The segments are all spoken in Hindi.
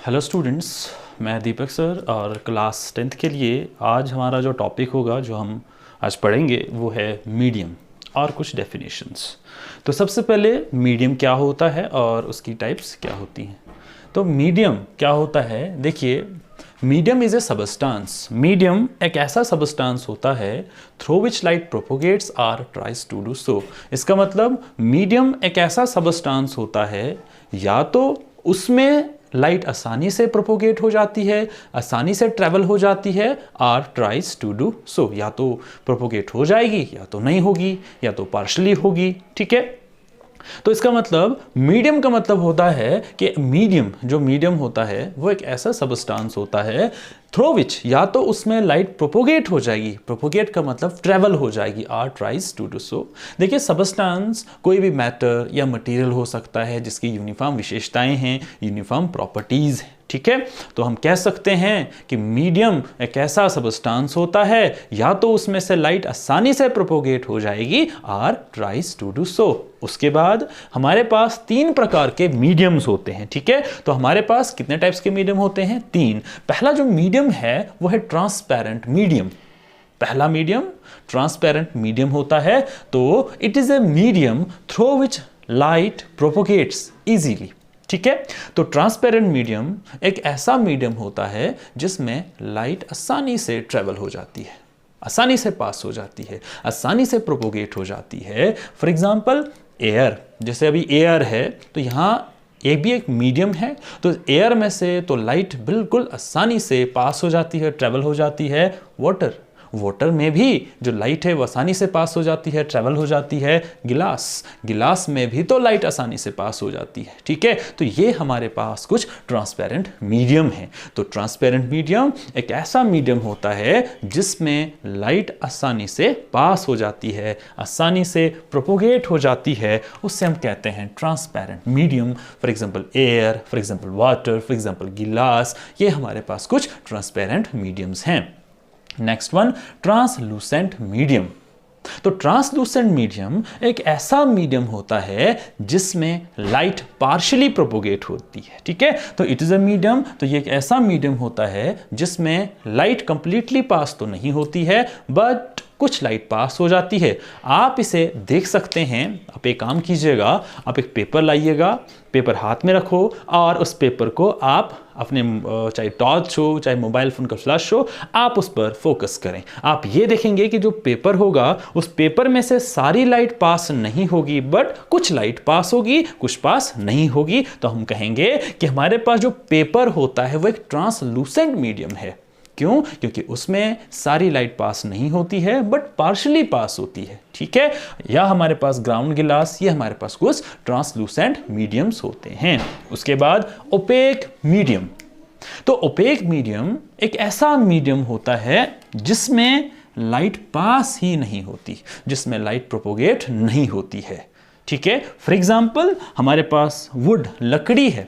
हेलो स्टूडेंट्स, मैं दीपक सर और क्लास 10th के लिए आज हमारा जो टॉपिक होगा जो हम आज पढ़ेंगे वो है मीडियम और कुछ डेफिनेशंस। तो सबसे पहले मीडियम क्या होता है और उसकी टाइप्स क्या होती हैं। तो मीडियम क्या होता है, देखिए medium is a substance. Medium एक ऐसा सबस्टांस होता है through which light propagates or tries to do so. इसका मतलब मीडियम एक ऐसा सबस्टांस होता है या तो उसमें लाइट आसानी से प्रोपोगेट हो जाती है, आसानी से ट्रैवल हो जाती है, or tries to do so, या तो प्रोपोगेट हो जाएगी या तो नहीं होगी या तो पार्शली होगी। ठीक है, तो इसका मतलब मीडियम का मतलब होता है कि मीडियम होता है वो एक ऐसा सबस्टांस होता है थ्रू विच या तो उसमें लाइट प्रोपोगेट हो जाएगी, प्रोपोगेट का मतलब ट्रेवल हो जाएगी, or tries to do so. देखिए सबस्टांस कोई भी मैटर या मटेरियल हो सकता है जिसकी यूनिफॉर्म विशेषताएं हैं, यूनिफॉर्म प्रॉपर्टीज हैं। ठीक है, तो हम कह सकते हैं कि मीडियम एक ऐसा सबस्टांस होता है या तो उसमें से लाइट आसानी से प्रोपोगेट हो जाएगी, or tries to do so. उसके बाद हमारे पास 3 प्रकार के मीडियम्स होते हैं। ठीक है, तो हमारे पास कितने टाइप्स के मीडियम होते हैं? 3। पहला जो मीडियम है वो है ट्रांसपेरेंट मीडियम। पहला मीडियम ट्रांसपेरेंट मीडियम होता है। तो it is a medium through which light propagates easily. ठीक है, तो ट्रांसपेरेंट मीडियम एक ऐसा मीडियम होता है जिसमें लाइट आसानी से ट्रेवल हो जाती है, आसानी से पास हो जाती है, आसानी से प्रोपोगेट हो जाती है। फॉर एग्जांपल एयर, जैसे अभी एयर है तो यहाँ ये भी एक मीडियम है, तो एयर में से तो लाइट बिल्कुल आसानी से पास हो जाती है, ट्रेवल हो जाती है। वाटर में भी जो लाइट है वो आसानी से पास हो जाती है, ट्रेवल हो जाती है। गिलास में भी तो लाइट आसानी से पास हो जाती है। ठीक है, तो ये हमारे पास कुछ ट्रांसपेरेंट मीडियम है। तो ट्रांसपेरेंट मीडियम एक ऐसा मीडियम होता है जिसमें लाइट आसानी से पास हो जाती है, आसानी से प्रोपोगेट हो जाती है, उससे हम कहते हैं transparent medium. For example air, for example water, for example गिलास, ये हमारे पास कुछ ट्रांसपेरेंट मीडियम्स हैं। Next one, translucent medium. तो ट्रांसलूसेंट मीडियम एक ऐसा मीडियम होता है जिसमें लाइट पार्शियली प्रोपोगेट होती है। ठीक है, तो इट इज अ मीडियम, तो ये एक ऐसा मीडियम होता है जिसमें लाइट कंप्लीटली पास तो नहीं होती है बट कुछ लाइट पास हो जाती है। आप इसे देख सकते हैं, आप एक काम कीजिएगा, आप एक पेपर लाइएगा, पेपर हाथ में रखो और उस पेपर को आप अपने चाहे टॉर्च हो चाहे मोबाइल फोन का फ्लैश हो, आप उस पर फोकस करें। आप ये देखेंगे कि जो पेपर होगा उस पेपर में से सारी लाइट पास नहीं होगी बट कुछ लाइट पास होगी, कुछ पास नहीं होगी। तो हम कहेंगे कि हमारे पास जो पेपर होता है वो एक ट्रांसलूसेंट मीडियम है। क्यों? क्योंकि उसमें सारी लाइट पास नहीं होती है बट पार्शियली पास होती है। ठीक है, या हमारे पास ग्राउंड गिलास, ये हमारे पास कुछ ट्रांसलूसेंट मीडियम्स होते हैं। उसके बाद ओपेक मीडियम। तो ओपेक मीडियम एक ऐसा मीडियम होता है जिसमें लाइट पास ही नहीं होती, जिसमें लाइट प्रोपोगेट नहीं होती है। ठीक है, फॉर एग्जाम्पल हमारे पास वुड, लकड़ी है।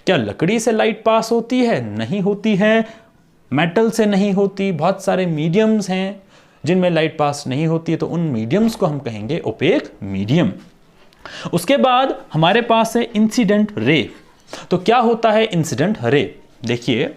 क्या लकड़ी से लाइट पास होती है? नहीं होती है। मेटल से नहीं होती। बहुत सारे मीडियम्स हैं जिनमें लाइट पास नहीं होती है, तो उन मीडियम्स को हम कहेंगे ओपेक मीडियम। उसके बाद हमारे पास है इंसिडेंट रे। तो क्या होता है इंसिडेंट रे? देखिए,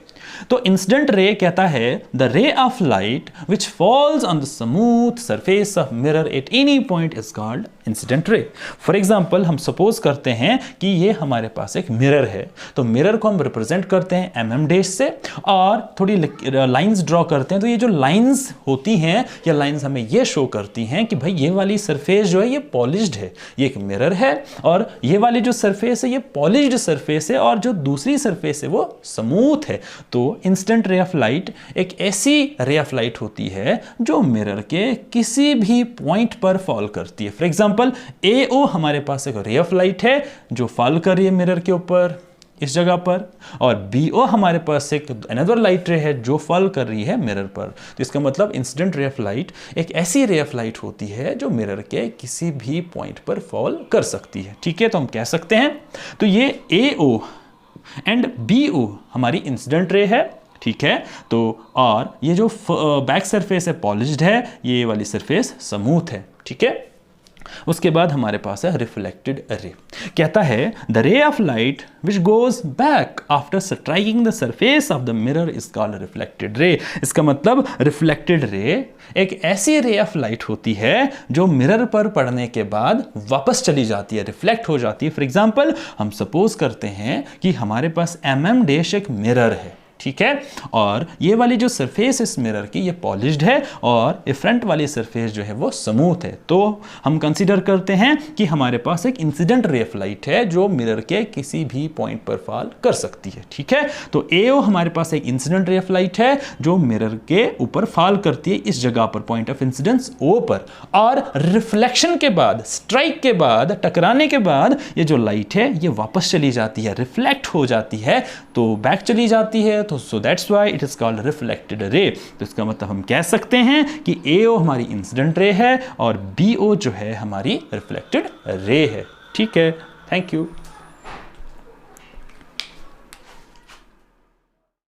तो इंसिडेंट रे कहता है the ray of light which falls on the smooth surface of mirror at any point is called incident ray. For example हम सपोज करते हैं कि ये हमारे पास एक मिरर है, तो मिरर को हम रिप्रेजेंट करते हैं mm डैश से और थोड़ी लाइंस ड्रॉ करते हैं। तो ये जो लाइंस होती हैं, ये लाइंस हमें ये शो करती हैं कि भाई ये वाली सरफेस जो है ये पॉलिश्ड है, ये एक मिरर है, और ये वाली जो सरफेस है ये पॉलिश्ड सरफेस है, और जो दूसरी सरफेस है वो स्मूथ है। तो इंसिडेंट रे ऑफ लाइट एक ऐसी रे ऑफ लाइट होती है जो मिरर के किसी भी पॉइंट पर फॉल करती है। फॉर एग्जाम्पल AO हमारे पास एक रे ऑफ लाइट है जो फॉल कर रही है मिरर के ऊपर इस जगह पर, और BO हमारे पास एक अनदर लाइट रे है जो फॉल कर रही है मिरर पर। तो इसका मतलब इंसिडेंट रे ऑफ लाइट एक ऐसी रे ऑफ लाइट होती है जो मिरर के किसी भी पॉइंट पर फॉल कर सकती है। ठीक है, तो हम कह सकते हैं तो ये AO एंड BO हमारी इंसिडेंट रे है। ठीक है, तो और ये जो बैक सरफेस है पॉलिश्ड है, ये वाली सरफेस स्मूथ है। ठीक है, उसके बाद हमारे पास है रिफ्लेक्टेड रे। कहता है the ray of light which goes back after striking the surface of the mirror is called reflected ray. इसका मतलब रिफ्लेक्टेड रे एक ऐसी रे ऑफ लाइट होती है जो मिरर पर पड़ने के बाद वापस चली जाती है, रिफ्लेक्ट हो जाती है। फॉर एग्जाम्पल हम सपोज करते हैं कि हमारे पास डैश एक मिरर है, ठीक है, और ये वाली जो सरफेस इस मिरर की ये पॉलिश्ड है और ये फ्रंट वाली सरफेस जो है वो स्मूथ है। तो हम कंसीडर करते हैं कि हमारे पास एक इंसिडेंट रे ऑफ लाइट है जो मिरर के किसी भी पॉइंट पर फॉल कर सकती है, ठीक है। तो AO हमारे पास एक इंसिडेंट रे ऑफ लाइट है जो मिरर के ऊपर फॉल करती है इस जगह पर, पॉइंट ऑफ इंसिडेंस O पर, और रिफ्लेक्शन के बाद, स्ट्राइक के बाद, टकराने के बाद ये जो लाइट है ये वापस चली जाती है, रिफ्लेक्ट हो जाती है, तो बैक चली जाती है। तो so that's why it is called reflected ray. तो इसका मतलब हम कह सकते हैं कि AO हमारी इंसिडेंट रे है और BO जो है हमारी रिफ्लेक्टेड रे है, ठीक है। Thank you.